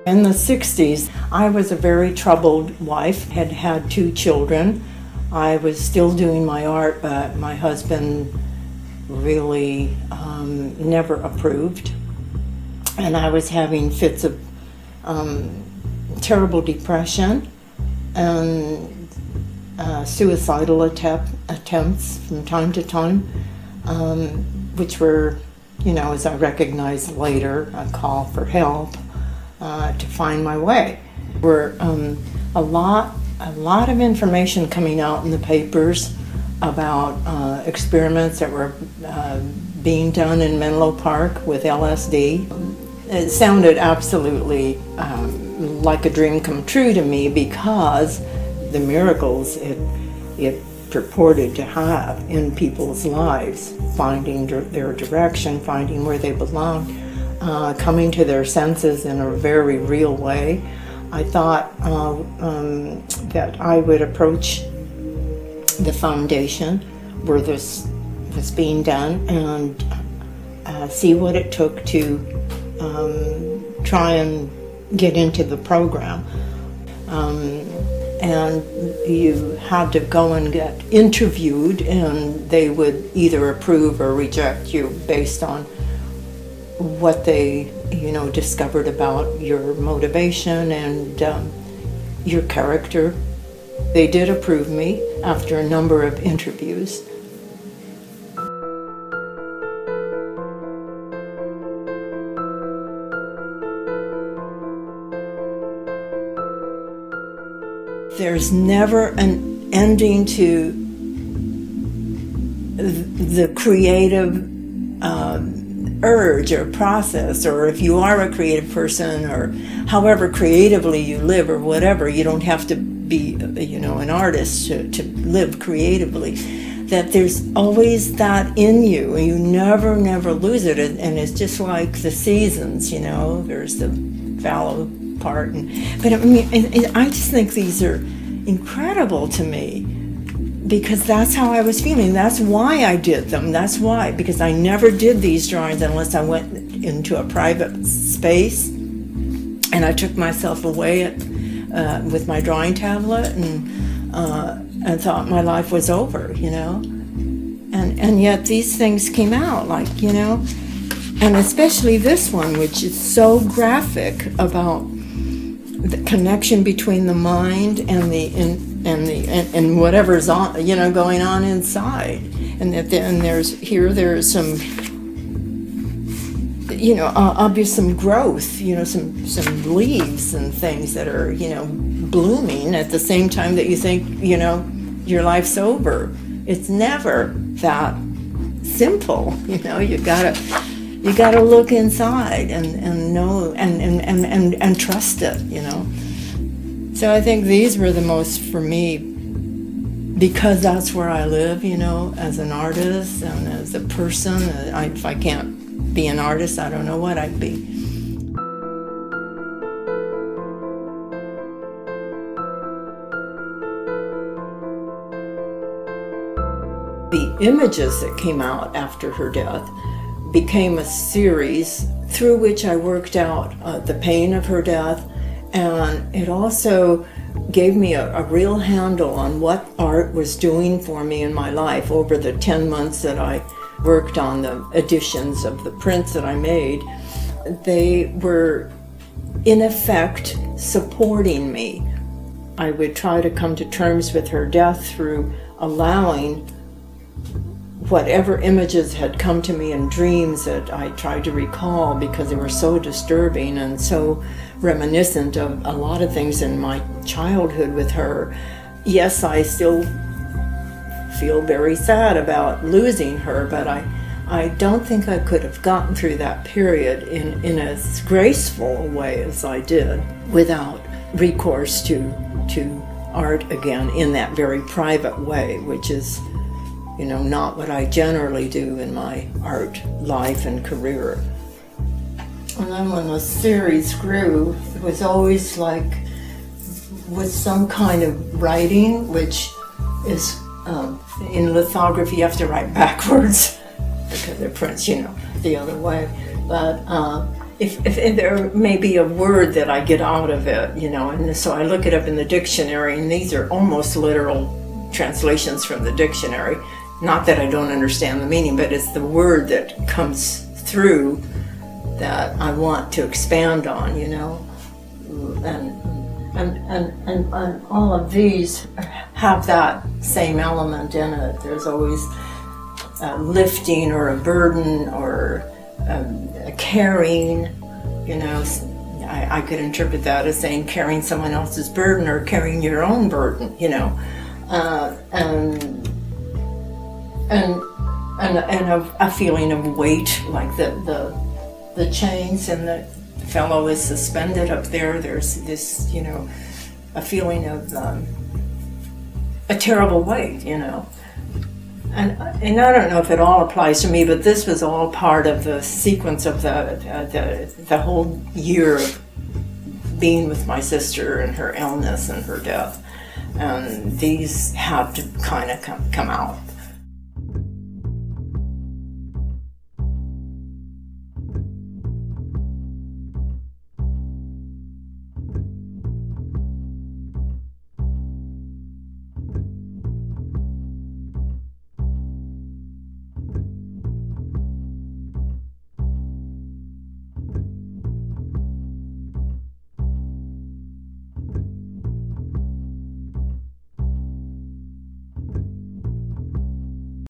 In the 60s, I was a very troubled wife, had had 2 children. I was still doing my art, but my husband really never approved. And I was having fits of terrible depression and suicidal attempts from time to time, which were, you know, as I recognized later, a call for help to find my way. There were a lot of information coming out in the papers about experiments that were being done in Menlo Park with LSD. It sounded absolutely like a dream come true to me because the miracles it purported to have in people's lives, finding their direction, finding where they belonged, coming to their senses in a very real way. I thought that I would approach the foundation where this was being done and see what it took to try and get into the program. And you had to go and get interviewed, and they would either approve or reject you based on what they, you know, discovered about your motivation and your character. They did approve me after a number of interviews. There's never an ending to the creative urge or process, or if you are a creative person, or however creatively you live or whatever, you don't have to be, you know, an artist to live creatively, that there's always that in you, and you never lose it. And it's just like the seasons, you know, there's the fallow part. But I mean, I just think these are incredible to me, because that's how I was feeling. That's why I did them. That's why, because I never did these drawings unless I went into a private space and I took myself away with my drawing tablet and thought my life was over, you know. And yet these things came out, like, you know, and especially this one, which is so graphic about the connection between the mind and and whatever's on, you know, going on inside. And then there's some, you know, obvious some growth, you know, some leaves and things that are, you know, blooming at the same time that you think, you know, your life's over. It's never that simple, you know. You gotta look inside and know and trust it, you know. So I think these were the most, for me, because that's where I live, you know, as an artist and as a person. If I can't be an artist, I don't know what I'd be. The images that came out after her death became a series through which I worked out the pain of her death, and it also gave me a real handle on what art was doing for me in my life over the 10 months that I worked on the editions of the prints that I made. They were, in effect, supporting me. I would try to come to terms with her death through allowing whatever images had come to me in dreams that I tried to recall, because they were so disturbing and so reminiscent of a lot of things in my childhood with her. Yes, I still feel very sad about losing her, but I don't think I could have gotten through that period in as graceful a way as I did without recourse to art again in that very private way, which is, you know, not what I generally do in my art life and career. And then when the series grew, it was always like with some kind of writing, which is in lithography you have to write backwards because they're prints, you know, the other way. But if there may be a word that I get out of it, you know, and so I look it up in the dictionary, and these are almost literal translations from the dictionary. Not that I don't understand the meaning, but it's the word that comes through that I want to expand on, you know. And all of these have that same element in it. There's always a lifting or a burden or a carrying, you know. I could interpret that as saying carrying someone else's burden or carrying your own burden, you know. And a feeling of weight, like the chains and the fellow is suspended up there. There's this, you know, a feeling of a terrible weight, you know. And I don't know if it all applies to me, but this was all part of the sequence of the whole year of being with my sister and her illness and her death. And these had to kind of come out.